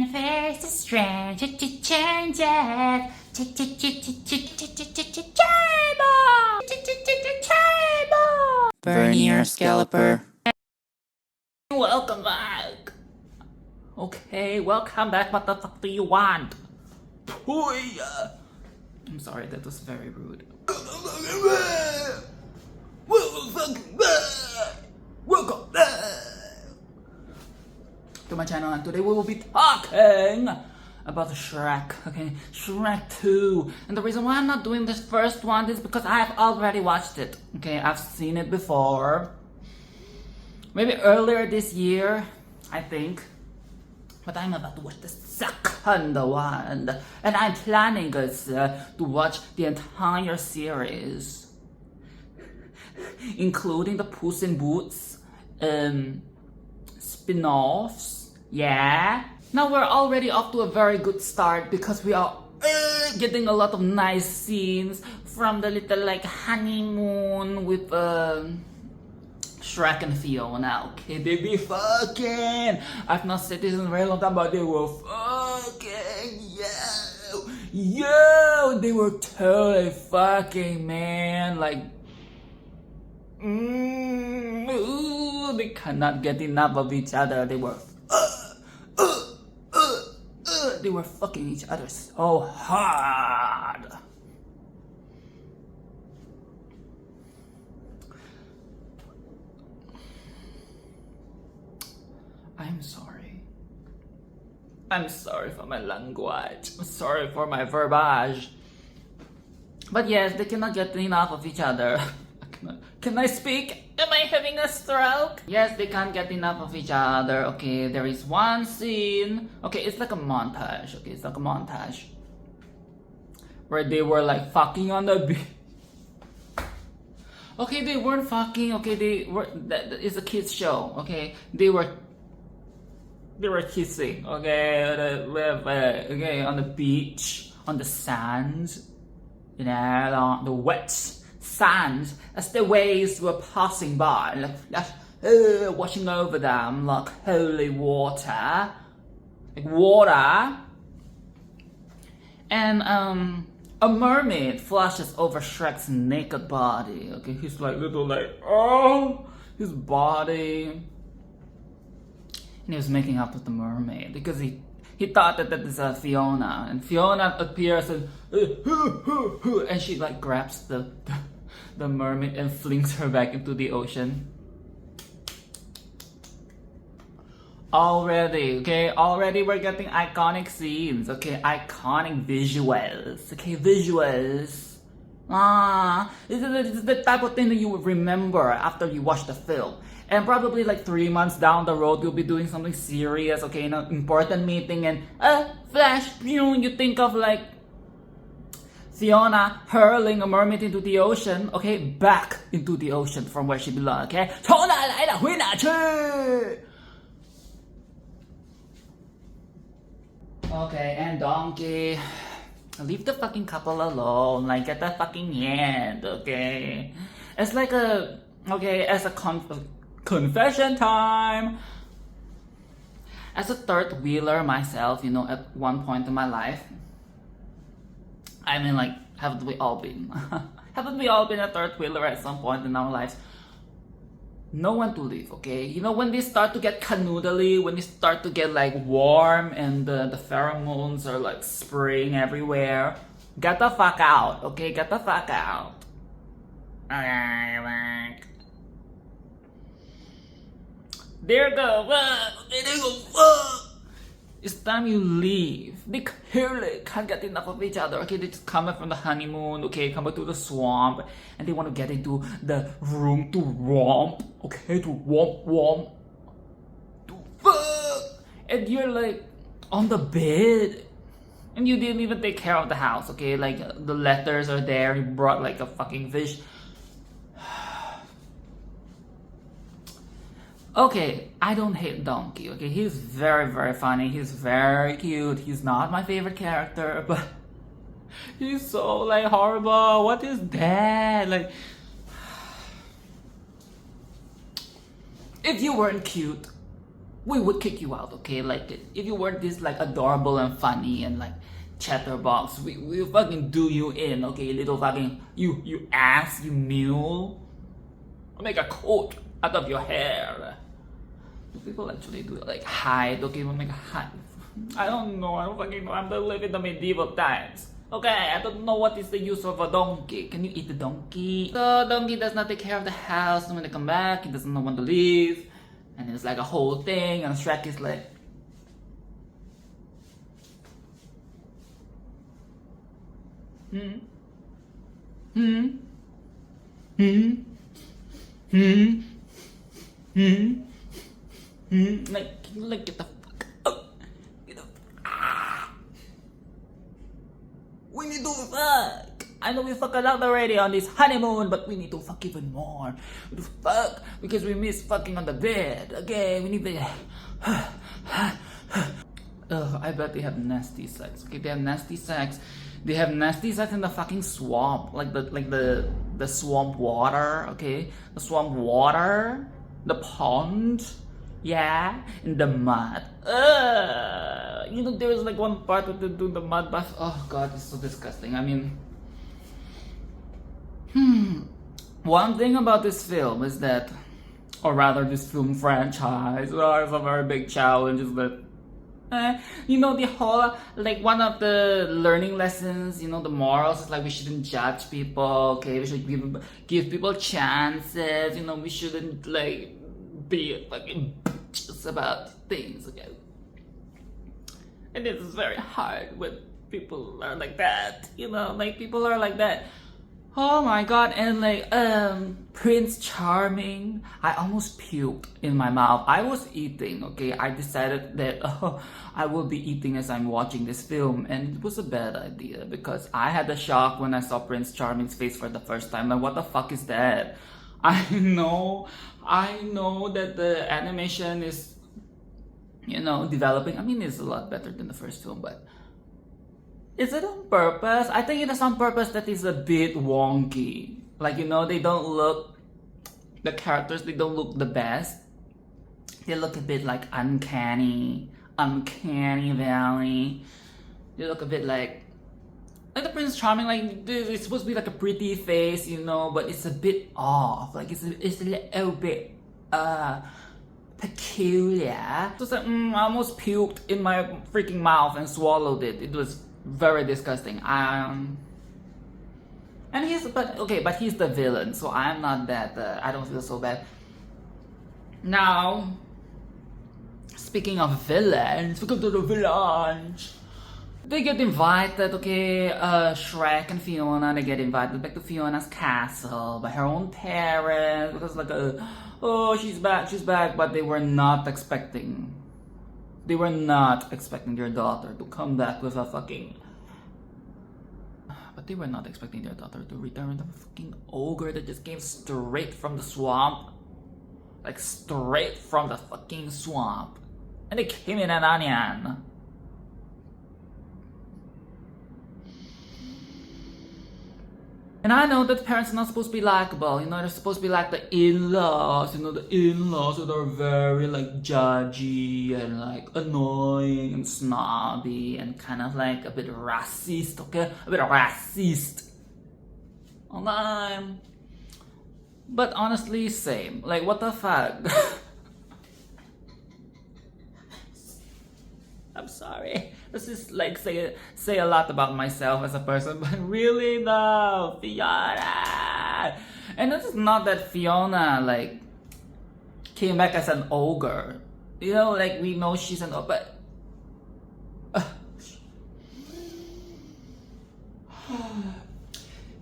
face is strange, changes. Vernier Scalloper. Welcome back. Okay, welcome back. What the fuck do you want? I'm sorry, that was very rude. Welcome back to my channel, and today we will be talking about Shrek, okay? Shrek 2. And the reason why I'm not doing this first one is because I have already watched it, okay? I've seen it before. Maybe earlier this year, I think. But I'm about to watch the second one. And I'm planning to watch the entire series, including the Puss in Boots spin-offs. Yeah. Now we're already off to a very good start because we are getting a lot of nice scenes from the little like honeymoon with Shrek and Fiona. Okay, they be fucking. I've not said this in a very long time, but they were fucking. Yo, they were totally fucking, man. Like, they cannot get enough of each other. They were fucking each other so hard. I'm sorry. I'm sorry for my language. I'm sorry for my verbiage. But yes, they cannot get enough of each other. Can I speak? Am I having a stroke? Yes, they can't get enough of each other. Okay, there is one scene. Okay, it's like a montage. Okay, it's like a montage where they were like fucking on the beach. Okay, they weren't fucking. Okay, they were. It's a kids show. Okay, they were kissing. Okay, okay, on the beach, on the sand. You know, on the wet sand as the waves were passing by, like washing over them like holy water, and a mermaid flashes over Shrek's naked body. Okay, he's like little like his body, and he was making up with the mermaid because he thought that is Fiona, and Fiona appears and she like grabs the mermaid and flings her back into the ocean. Already we're getting iconic scenes, okay, iconic visuals, okay, visuals. This is the type of thing that you would remember after you watch the film. And probably like 3 months down the road, you'll be doing something serious, okay, in an important meeting, and flash, you think of like Fiona hurling a mermaid into the ocean, okay, back into the ocean from where she belongs, okay? Okay, and Donkey, leave the fucking couple alone, like at the fucking end, okay? It's like a, okay, as a confession time. As a third wheeler myself, you know, at one point in my life, I mean, like, haven't we all been? Haven't we all been a third wheeler at some point in our lives? Know when to leave, okay? You know, when they start to get canoodly, when they start to get like warm and the pheromones are like spraying everywhere, get the fuck out, okay? Get the fuck out. There go. There go. It's time you leave. They clearly can't get enough of each other. Okay, they just come back from the honeymoon. Okay, come back to the swamp, and they want to get into the room to romp. Okay, to romp, to fuck. And you're like on the bed, and you didn't even take care of the house. Okay, like the letters are there. You brought like a fucking fish. Okay, I don't hate Donkey, okay? He's very, very funny. He's very cute. He's not my favorite character, but he's so, like, horrible. What is that? Like, if you weren't cute, we would kick you out, okay? Like, if you weren't this, like, adorable and funny and, like, chatterbox, we fucking do you in, okay? Little fucking, you ass, you mule. I'll make a coat out of your hair. Do people actually do it? Like, hide, okay? We'll make a hide. I don't know, I don't fucking know. I'm living in the medieval times. Okay, I don't know what is the use of a donkey. Can you eat the donkey? So, donkey does not take care of the house, and when they come back, he doesn't know when to leave. And it's like a whole thing, and Shrek is like... Like, get the fuck out. We need to fuck. I know we fuck a lot already on this honeymoon, but we need to fuck even more. We need to fuck because we miss fucking on the bed. Okay, we need to... I bet they have nasty sex. Okay, they have nasty sex. They have nasty sex in the fucking swamp, like the swamp water. Okay, the swamp water, the pond, yeah, in the mud. You know, there was like one part where they do the mud bath. Oh god, it's so disgusting. I mean, one thing about this film is that, or rather, this film franchise, well, it's a very big challenge. Is that you know, the whole, like, one of the learning lessons, you know, the morals is like we shouldn't judge people, okay? We should give people chances, you know, we shouldn't, like, be fucking bitches about things, okay? And it's very hard when people are like that, you know, like, people are like that. Oh my god, and like, Prince Charming, I almost puked in my mouth. I was eating, okay? I decided that I will be eating as I'm watching this film, and it was a bad idea because I had a shock when I saw Prince Charming's face for the first time. Like, what the fuck is that? I know that the animation is, you know, developing. I mean, it's a lot better than the first film, but is it on purpose? I think it is on purpose that it's a bit wonky. Like, you know, they don't look, the characters, they don't look the best. They look a bit like uncanny valley. They look a bit like the Prince Charming, like, it's supposed to be like a pretty face, you know, but it's a bit off. Like, it's a little bit, peculiar. So it's like, I almost puked in my freaking mouth and swallowed it. It was very disgusting. And he's the villain, so I'm not that. I don't feel so bad. Now, speaking of villains, they get invited. Okay, Shrek and Fiona, they get invited back to Fiona's castle by her own parents because, like, oh, she's back, but they were not expecting. They were not expecting their daughter to come back with a fucking... But they were not expecting their daughter to return with a fucking ogre that just came straight from the swamp. Like, straight from the fucking swamp. And they came in an onion. And I know that parents are not supposed to be likable, you know, they're supposed to be like the in-laws, you know, the in-laws that are very, like, judgy and, like, annoying and snobby and kind of, like, a bit racist, okay? A bit racist. Online. But honestly, same. Like, what the fuck? I'm sorry. This is like say a lot about myself as a person, but really no, Fiona. And this is not that Fiona, like, came back as an ogre. You know, like, we know she's an ogre, but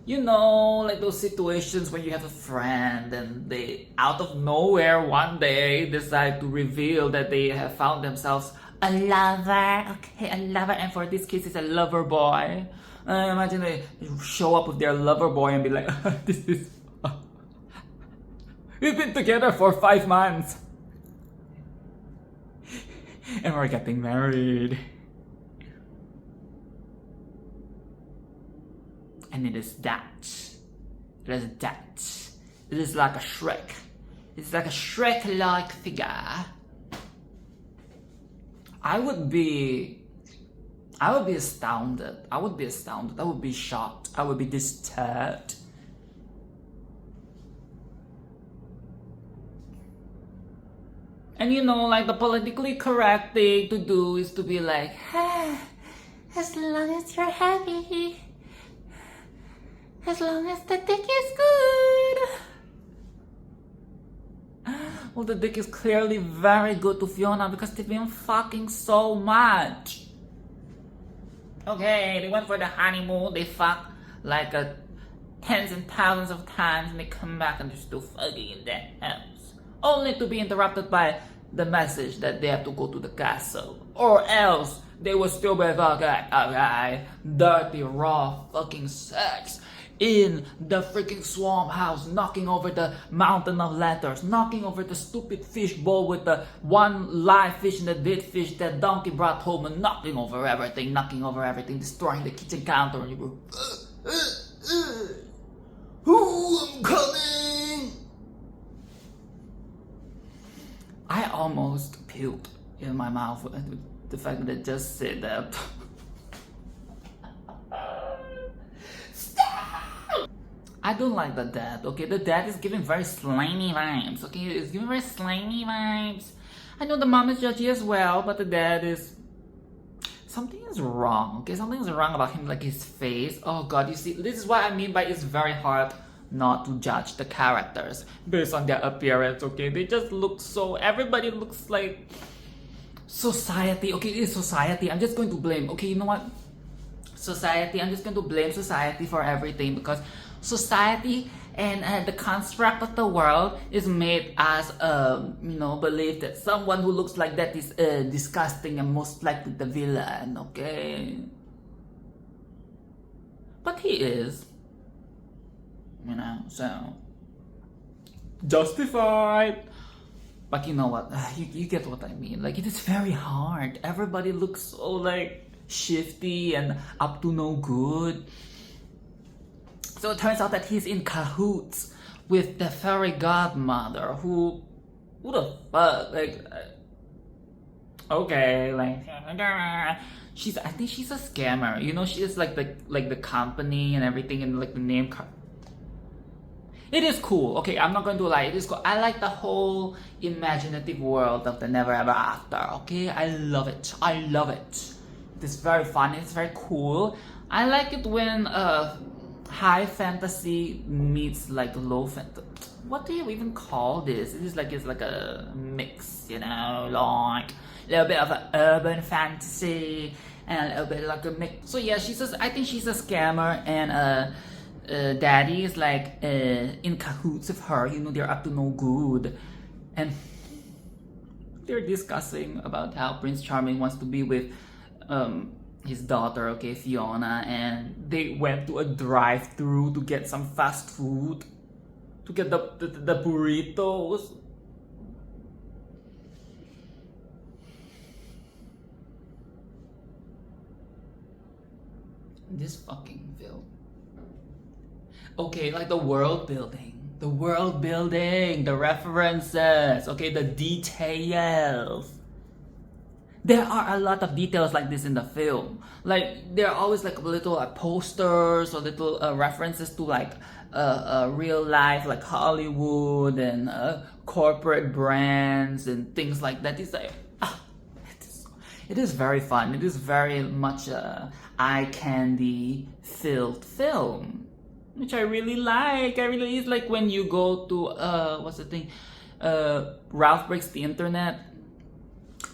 you know, like those situations when you have a friend and they out of nowhere one day decide to reveal that they have found themselves a lover, okay, a lover, and for this case it's a lover boy. Imagine they show up with their lover boy and be like, this is... We've been together for 5 months. And we're getting married. And it is that. It is that. It is like a Shrek. It's like a Shrek-like figure. I would be astounded. I would be astounded. I would be shocked. I would be disturbed. And you know, like the politically correct thing to do is to be like, as long as you're happy, as long as the dick is good. Well, the dick is clearly very good to Fiona because they've been fucking so much. Okay, they went for the honeymoon, they fuck like tens and thousands of times, and they come back and they're still fucking in that house. Only to be interrupted by the message that they have to go to the castle. Or else, they will still be fucking, okay, dirty, raw fucking sex in the freaking swamp house, knocking over the mountain of letters, knocking over the stupid fish bowl with the one live fish and the dead fish that donkey brought home, and knocking over everything, destroying the kitchen counter, and you go, I'm coming! I almost puked in my mouth with the fact that I just said that. I don't like the dad, okay? The dad is giving very slimy vibes, okay? It's giving very slimy vibes. I know the mom is judgy as well, but the dad is... Something is wrong, okay? Something is wrong about him, like his face. Oh god, you see, this is what I mean by it's very hard not to judge the characters based on their appearance, okay? They just look so... Everybody looks like... Society, okay? It's society. I'm just going to blame, okay? You know what? Society. I'm just going to blame society for everything because... Society and the construct of the world is made us, believe that someone who looks like that is disgusting and most likely the villain, okay? But he is, so justified. But you know what? You get what I mean. Like, it is very hard. Everybody looks so like shifty and up to no good. So it turns out that he's in cahoots with the fairy godmother who the fuck, like, okay, like, I think she's a scammer, you know, she is like the company and everything and like the name card. It is cool, okay, I'm not going to lie, it is cool. I like the whole imaginative world of the Never Ever After, okay, I love it, it's very fun, it's very cool. I like it when, high fantasy meets like low fantasy. What do you even call this? It's like a mix, like a little bit of an urban fantasy and a little bit like a mix. So yeah, I think she's a scammer, and daddy is like in cahoots with her. They're up to no good, and they're discussing about how Prince Charming wants to be with his daughter, okay, Fiona, and they went to a drive-thru to get some fast food, to get the burritos. This fucking film. Okay, like the world building, the references, okay, the details. There are a lot of details like this in the film. Like, there are always like little posters or little references to like real life, like Hollywood and corporate brands and things like that. It's like, it is very fun. It is very much eye candy filled film, which I really like. It's like when you go to what's the thing? Ralph Breaks the Internet.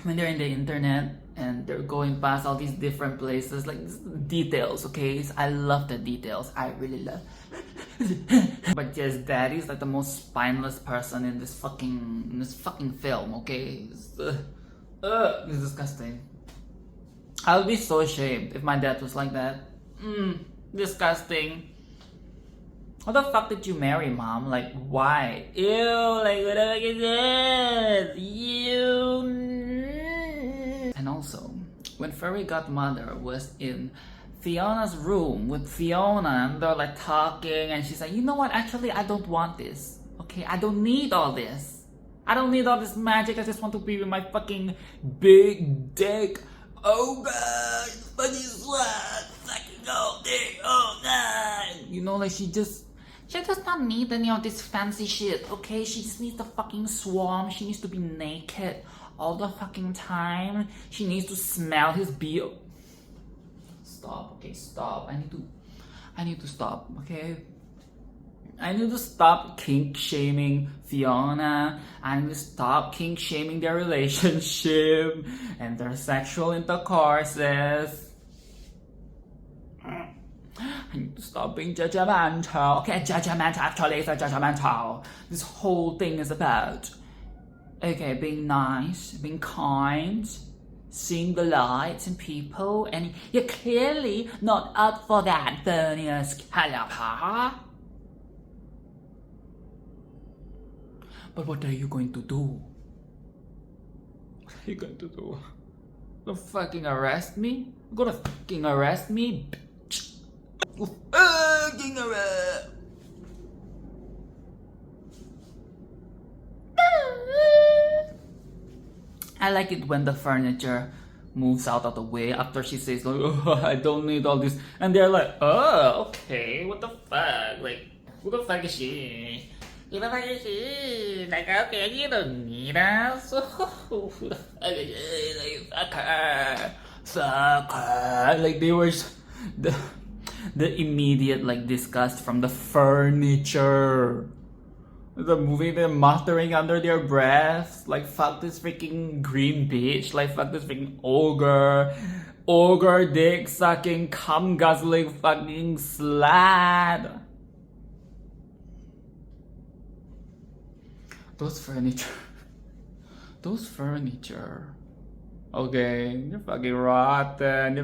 When they're in the internet and they're going past all these different places, like details, okay? I love the details. I really love. But yes, daddy's like the most spineless person in this fucking film, okay? It's disgusting. I'll be so ashamed if my dad was like that. Disgusting. How the fuck did you marry, mom? Like, why? Ew, like, what the fuck is this? Ew. And also, when fairy godmother was in Fiona's room with Fiona and they're like talking and she's like, you know what, actually I don't want this, okay, I don't need all this, I don't need all this magic. I just want to be with my fucking big dick. Oh god, fucking slut, fucking all day, all night. You know, like she does not need any of this fancy shit, okay? She just needs the fucking swarm. She needs to be naked all the fucking time. She needs to smell his beard. Stop, okay, stop. I need to stop, okay? I need to stop kink shaming Fiona. I need to stop kink shaming their relationship and their sexual intercourses. I need to stop being judgmental. Okay, judgmental actually is a judgmental. This whole thing is about, okay, being nice, being kind, seeing the light in people, and you're clearly not up for that, Vernier Scalloper. But what are you going to do? What are you going to do? Gonna fucking arrest me? Gonna fucking arrest me? Fucking arrest! I like it when the furniture moves out of the way after she says, like, oh, I don't need all this. And they're like, oh, okay, what the fuck? Like, who the fuck is she? Who the fuck is she? Like, okay, you don't need us. So, who the fuck is she? Like, fuck her. Fuck her. Like, they were the immediate, like, disgust from the furniture. The movie, they're muttering under their breaths, like, fuck this freaking green bitch, like, fuck this freaking ogre dick sucking, cum guzzling fucking slut. Those furniture, okay, they're fucking rotten,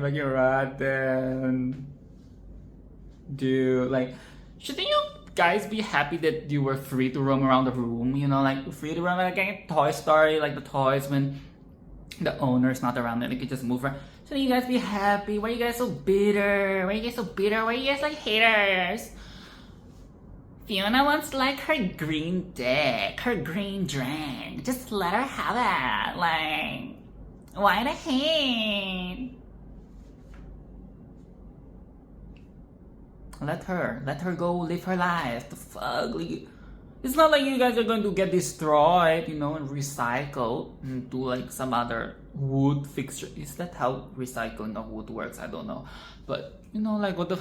dude, like, shouldn't you guys be happy that you were free to roam around the room, you know, like free to roam, like a Toy Story, like the toys when the owner's not around and they can just move around. Shouldn't you guys be happy? Why are you guys so bitter? Why are you guys so bitter? Why are you guys like haters? Fiona wants like her green dick, her green drink. Just let her have it. Like, why the hate? Let her go live her life. The fuck? Like, it's not like you guys are going to get destroyed, you know, and recycled into like some other wood fixture. Is that how recycling of wood works? I don't know. But, you know, like what the...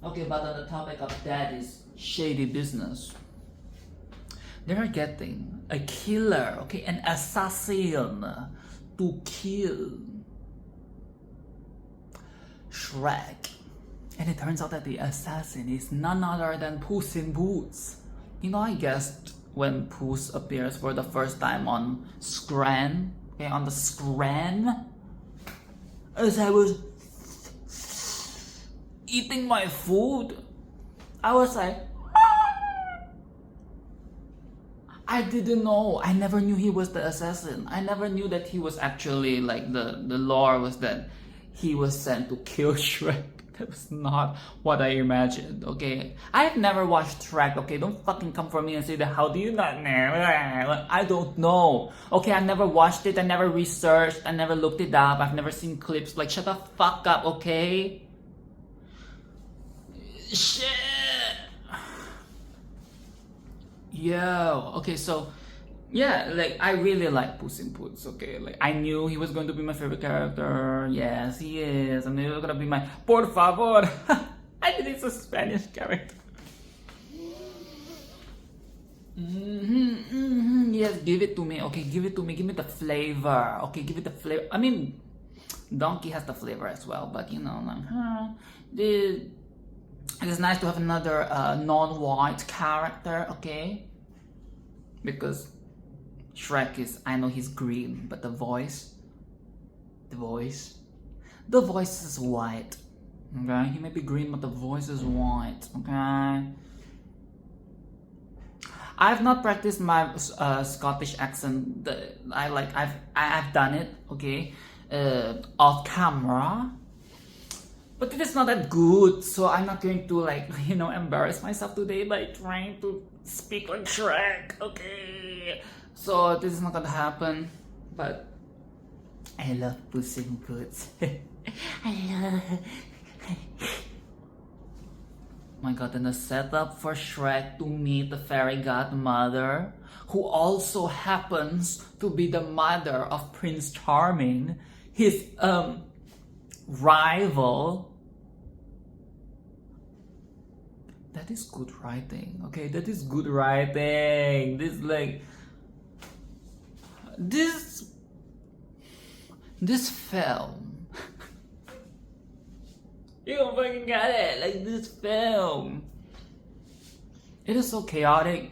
Okay, but on the topic of that is shady business. They're getting a killer, okay, an assassin to kill Shrek. And it turns out that the assassin is none other than Puss in Boots. You know, I guessed when Puss appears for the first time on Scran, okay, on the Scran, as I was eating my food, I was like, I didn't know. I never knew he was the assassin. I never knew that he was actually, like, the lore was that he was sent to kill Shrek. That was not what I imagined, okay? I've never watched Shrek, okay? Don't fucking come for me and say that, how do you not know? I don't know. Okay, I never watched it, I never researched, I never looked it up, I've never seen clips. Like, shut the fuck up, okay? Shit! Yo, okay, so... yeah, like, I really like Puss in Boots, okay? Like, I knew he was going to be my favorite character. Yes, he is. I knew he was going to be my por favor. I think it's a Spanish character. Yes, give it to me. Okay, give it to me. Give me the flavor. Okay, give it the flavor. I mean, Donkey has the flavor as well, but you know, like, it is nice to have another non-white character, okay? Because Shrek is, I know he's green, but the voice is white, okay? He may be green, but the voice is white, okay? I've not practiced my Scottish accent. I've done it, okay, off camera, but it is not that good, so I'm not going to, like, you know, embarrass myself today by trying to speak like Shrek, okay? So this is not gonna happen, but I love Puss in Boots. I love. My god, and the setup for Shrek to meet the fairy godmother, who also happens to be the mother of Prince Charming, his rival. That is good writing, okay? That is good writing. This film. You don't fucking get it. Like, this film. It is so chaotic.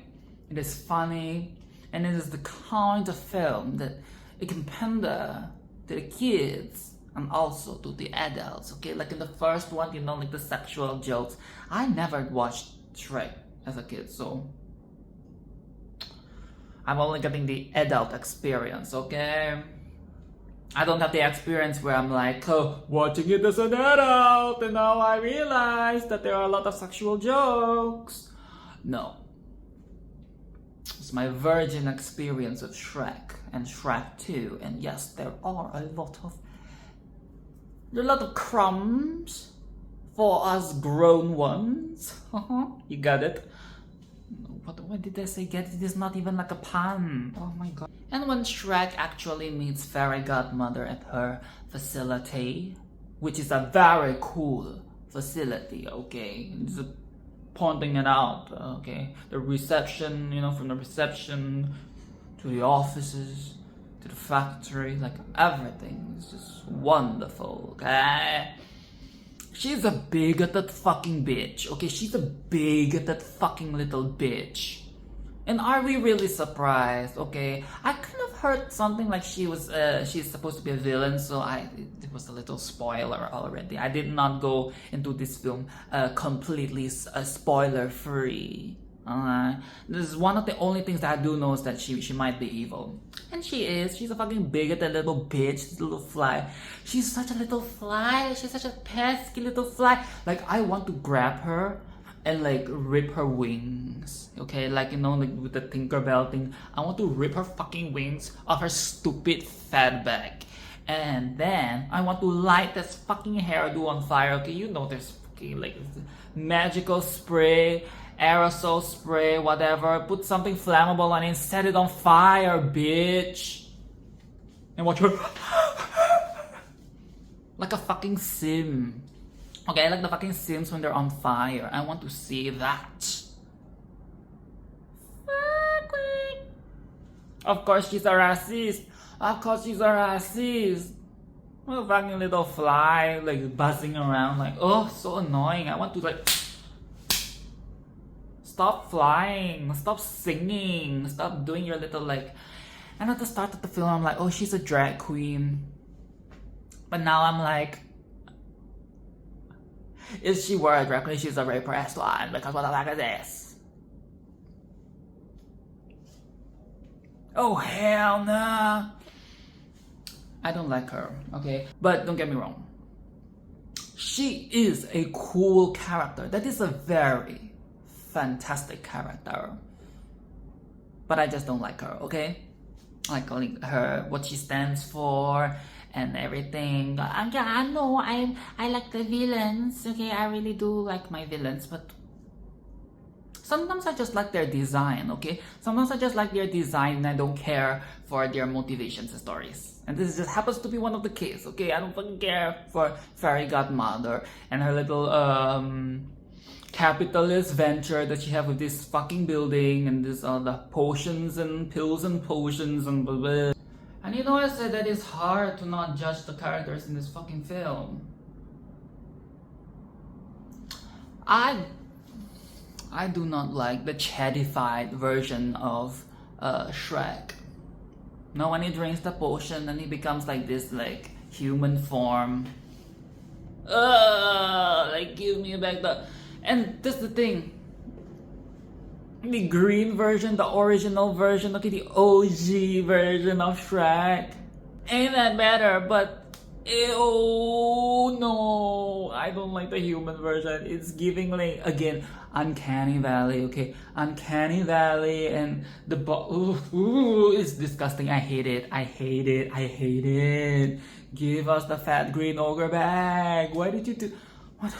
It is funny. And it is the kind of film that it can pander to the kids and also to the adults, okay? Like in the first one, you know, like the sexual jokes. I never watched Shrek as a kid, so I'm only getting the adult experience, okay? I don't have the experience where I'm like, oh, watching it as an adult, and now I realize that there are a lot of sexual jokes. No. It's my virgin experience of Shrek and Shrek 2, and yes, there are a lot of crumbs for us grown ones. You got it? What did I say? Get it? It is not even like a pun. Oh my god. And when Shrek actually meets Fairy Godmother at her facility, which is a very cool facility, okay? Just pointing it out, okay? The reception, you know, from the reception to the offices to the factory, like everything is just wonderful, okay? She's a bigoted fucking bitch, okay? She's a bigoted fucking little bitch. And are we really surprised, okay? I kind of heard something like she's supposed to be a villain, so it was a little spoiler already. I did not go into this film completely spoiler free. This is one of the only things that I do know is that she might be evil. And she is. She's a fucking bigoted little bitch, little fly. She's such a little fly. She's such a pesky little fly. Like, I want to grab her and like rip her wings. Okay, like, you know, like with the Tinkerbell thing. I want to rip her fucking wings off her stupid fat back. And then I want to light this fucking hairdo on fire. Okay, you know there's fucking like magical spray, aerosol spray, whatever. Put something flammable on it, set it on fire, bitch. And watch her like a fucking sim. Okay, like the fucking Sims when they're on fire. I want to see that. Of course she's a racist. Of course she's a racist. What a fucking little fly, like buzzing around, like, oh, so annoying. I want to like stop flying, stop singing, stop doing your little like. And at the start of the film, I'm like, oh, she's a drag queen. But now I'm like, if she were a drag queen, she's a repressed one, because what the fuck is this? Oh, hell no. I don't like her, okay? But don't get me wrong. She is a cool character. That is a very fantastic character. But I just don't like her, okay? Like her, what she stands for, and everything. I know I like the villains, okay? I really do like my villains, but sometimes I just like their design, okay? Sometimes I just like their design and I don't care for their motivations and stories. And this just happens to be one of the cases, okay? I don't fucking care for Fairy Godmother and her little capitalist venture that she have with this fucking building and this the potions and pills and potions and blah blah. And you know, I said that it's hard to not judge the characters in this fucking film. I do not like the chattified version of Shrek. No, when he drinks the potion and he becomes like this like human form. Like give me back the. And that's the thing. The green version, the original version, okay, the OG version of Shrek. Ain't that better, but Ew, no, I don't like the human version. It's giving like, again, uncanny valley, okay? Uncanny valley, and the it's disgusting. I hate it. I hate it. I hate it. Give us the fat green ogre bag. Why did you do what?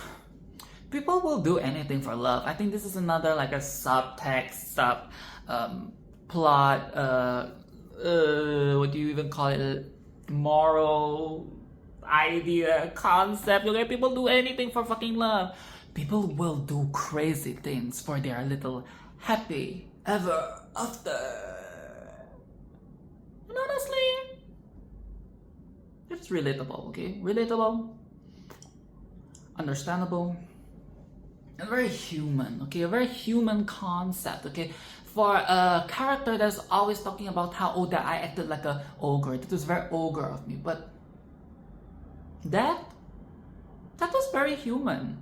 People will do anything for love. I think this is another like a subtext, plot, what do you even call it? Moral idea, concept. Okay, people do anything for fucking love. People will do crazy things for their little happy ever after. And honestly, it's relatable, okay? Relatable, understandable, and very human, okay? A very human concept, okay? For a character that's always talking about how, oh, that I acted like a ogre. That was very ogre of me, but that was very human.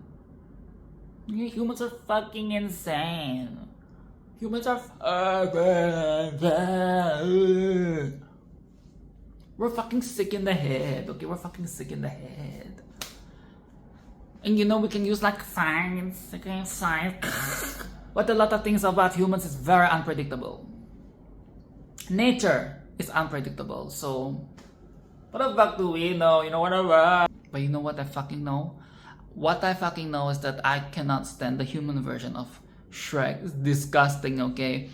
Humans are fucking insane. Humans are we're fucking sick in the head, okay? We're fucking sick in the head. And you know, we can use like science, okay? Science. But a lot of things about humans is very unpredictable. Nature is unpredictable, so what the fuck do we know? You know, whatever. But you know what I fucking know? What I fucking know is that I cannot stand the human version of Shrek. It's disgusting, okay?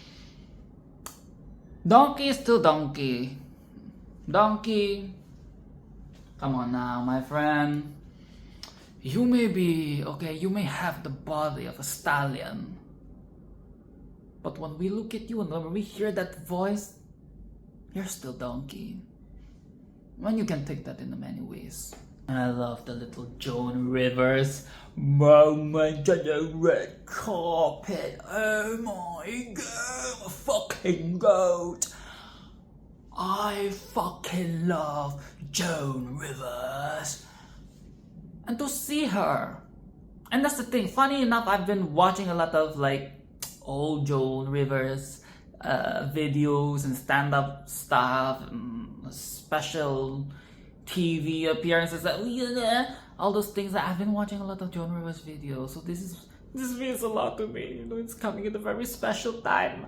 Donkey is still donkey. Donkey. Come on now, my friend. You may be, okay, you may have the body of a stallion. But when we look at you and when we hear that voice, you're still donkey. And you can take that in many ways. And I love the little Joan Rivers moment on the red carpet. Oh my god, a fucking goat. I fucking love Joan Rivers. And to see her. And that's the thing, funny enough, I've been watching a lot of like old Joan Rivers videos and stand-up stuff, special TV appearances, all those things. That I've been watching a lot of Joan Rivers videos, so this means a lot to me. You know, it's coming at a very special time,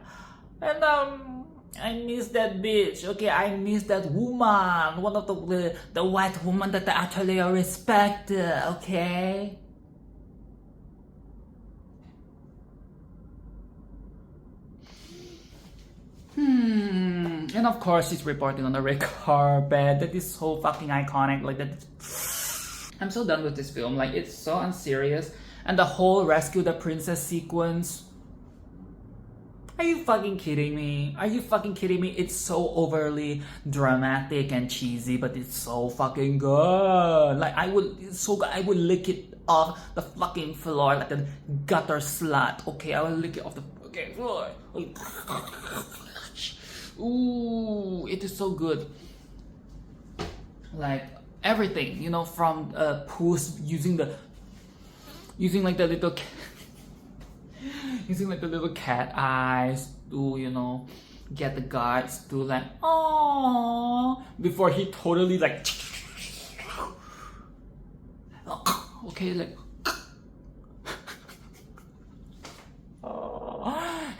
and I miss that bitch. Okay, I miss that woman, one of the white woman that I actually respect. Okay. And of course, she's reporting on the red carpet. That is so fucking iconic. Like that. I'm so done with this film. Like, it's so unserious. And the whole rescue the princess sequence. Are you fucking kidding me? Are you fucking kidding me? It's so overly dramatic and cheesy, but it's so fucking good. Like, it's so good. I would lick it off the fucking floor like a gutter slut. Okay, I will lick it off the fucking floor. Ooh, it is so good. Like everything, you know, from Puss using like the little using like the little cat eyes to, you know, get the guards to like, oh, before he totally like, okay, like,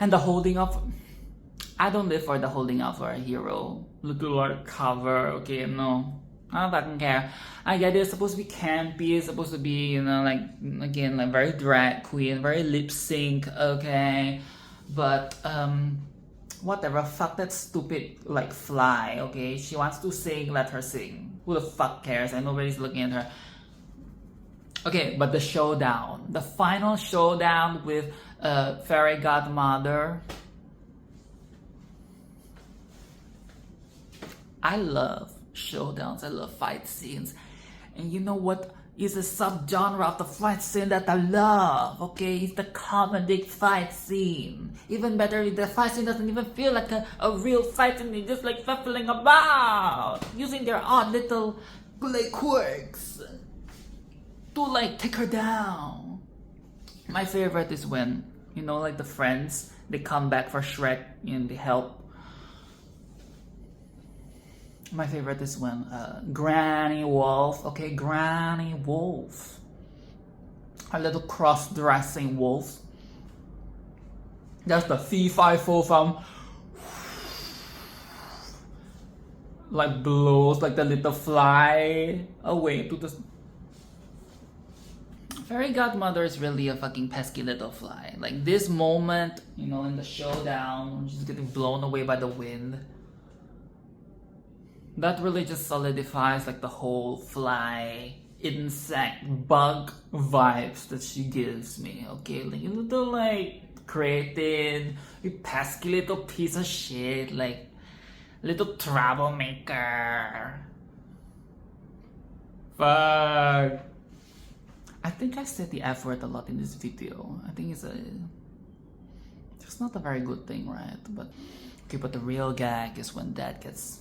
and the holding up. I don't live for the holding up for a hero. Little like cover, okay, no. I don't fucking care. I get it, it's supposed to be campy, it's supposed to be, you know, like, again, like very drag queen, very lip sync, okay? But, whatever, fuck that stupid, like, fly, okay? She wants to sing, let her sing. Who the fuck cares? And nobody's looking at her. Okay, but the showdown. The final showdown with Fairy Godmother. I love showdowns, I love fight scenes. And you know what is a subgenre of the fight scene that I love? Okay, it's the comedic fight scene. Even better, the fight scene doesn't even feel like a real fight scene. They're just like fuffling about, using their odd little like quirks to like take her down. My favorite is when, you know, like the friends, they come back for Shrek and they help. My favorite is when Granny Wolf, okay, Granny Wolf, a little cross-dressing wolf. That's the fee-fi-fo-fum, like blows like the little fly away to the... Fairy Godmother is really a fucking pesky little fly. Like this moment, you know, in the showdown, when she's getting blown away by the wind. That really just solidifies like the whole fly, insect, bug vibes that she gives me. Okay, like a little like created, you pesky little piece of shit, like little troublemaker. Fuck. I think I said the F word a lot in this video. I think it's not a very good thing, right? But okay, but the real gag is when Dad gets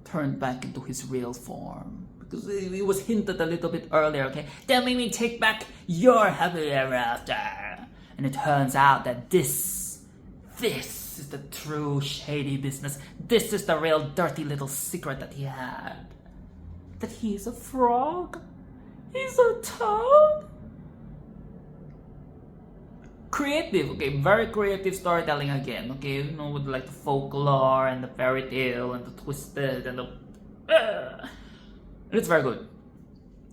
turned back into his real form. Because it was hinted a little bit earlier, okay? That made me take back your happy ever after. And it turns out that this is the true shady business. This is the real dirty little secret that he had. That he's a frog. He's a toad. Creative, okay, very creative storytelling again, okay, you know, with like the folklore and the fairy tale and the twisted and the... It's very good.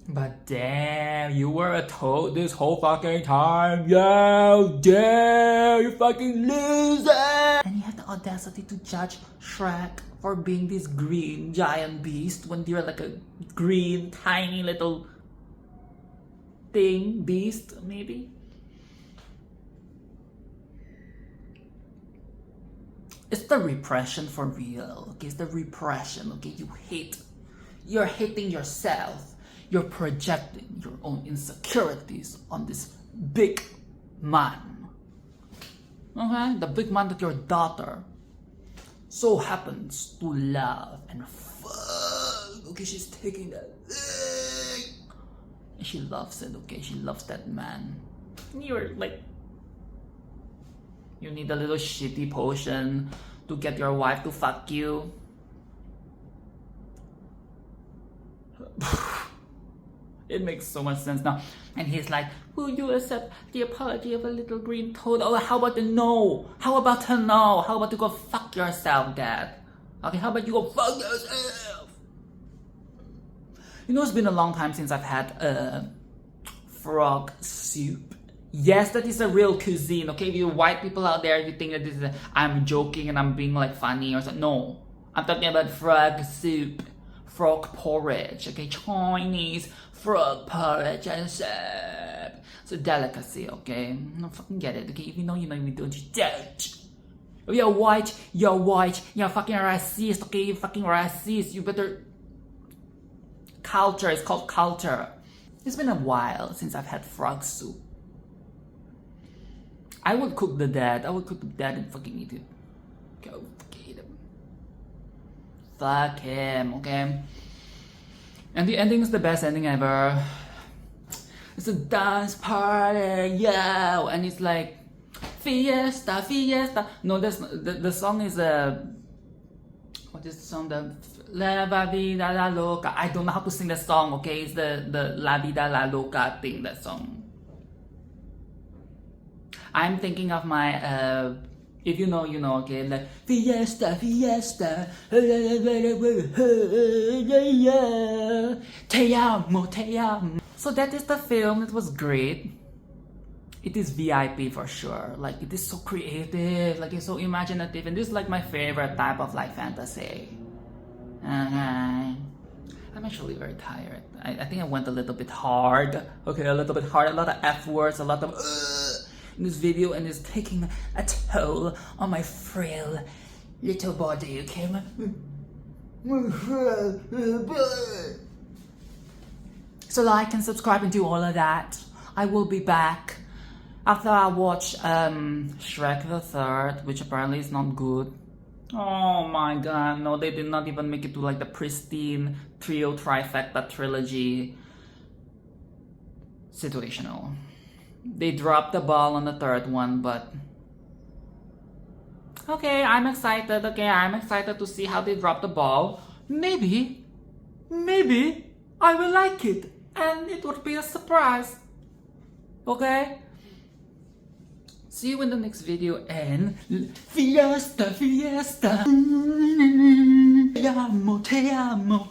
But damn, you were a toad this whole fucking time. Yo, damn, you fucking loser! And you had the audacity to judge Shrek for being this green giant beast when you're like a green tiny little thing, beast, maybe? It's the repression for real, okay? It's the repression, okay? You're hating yourself. You're projecting your own insecurities on this big man. Okay? The big man that your daughter so happens to love and fuck. Okay, she's taking that. And she loves it, okay? She loves that man. And you're like, you need a little shitty potion to get your wife to fuck you. It makes so much sense now. And he's like, will you accept the apology of a little green toad? Oh, how about the no? How about a no? How about you go fuck yourself, Dad? Okay, how about you go fuck yourself? You know, it's been a long time since I've had frog soup. Yes, that is a real cuisine, okay? You white people out there, you think that this is I'm joking and I'm being like funny or something. No, I'm talking about frog soup, frog porridge, okay? Chinese frog porridge and soup. It's a delicacy, okay? No, fucking get it, okay? If you know, you don't, you don't. If you're white, you're fucking racist, okay? You fucking racist, you better... Culture, it's called culture. It's been a while since I've had frog soup. I would cook the dad. I would cook the dad and fucking eat it. Go fucking eat him. Fuck him, okay? And the ending is the best ending ever. It's a dance party, yo! And it's like, fiesta, fiesta. No, that's the song is what is the song? The La Vida La Loca. I don't know how to sing the song, okay? It's the La Vida La Loca thing, that song. I'm thinking of my, if you know, you know, okay, like, fiesta, fiesta, te amo, te amo. So that is the film. It was great. It is VIP for sure. Like, it is so creative, like, it's so imaginative, and this is like my favorite type of like fantasy. I'm actually very tired. I think I went a little bit hard. Okay, a little bit hard, a lot of F words, a lot of in this video, and it's taking a toll on my frail little body, okay? So like and subscribe and do all of that. I will be back after I watch Shrek the Third, which apparently is not good. Oh my god, no, they did not even make it to like the pristine trio trifecta trilogy situational. They dropped the ball on the third one, but okay, I'm excited. Okay, I'm excited to see how they drop the ball. maybe I will like it and it would be a surprise. Okay? See you in the next video and fiesta. Te amo, te amo.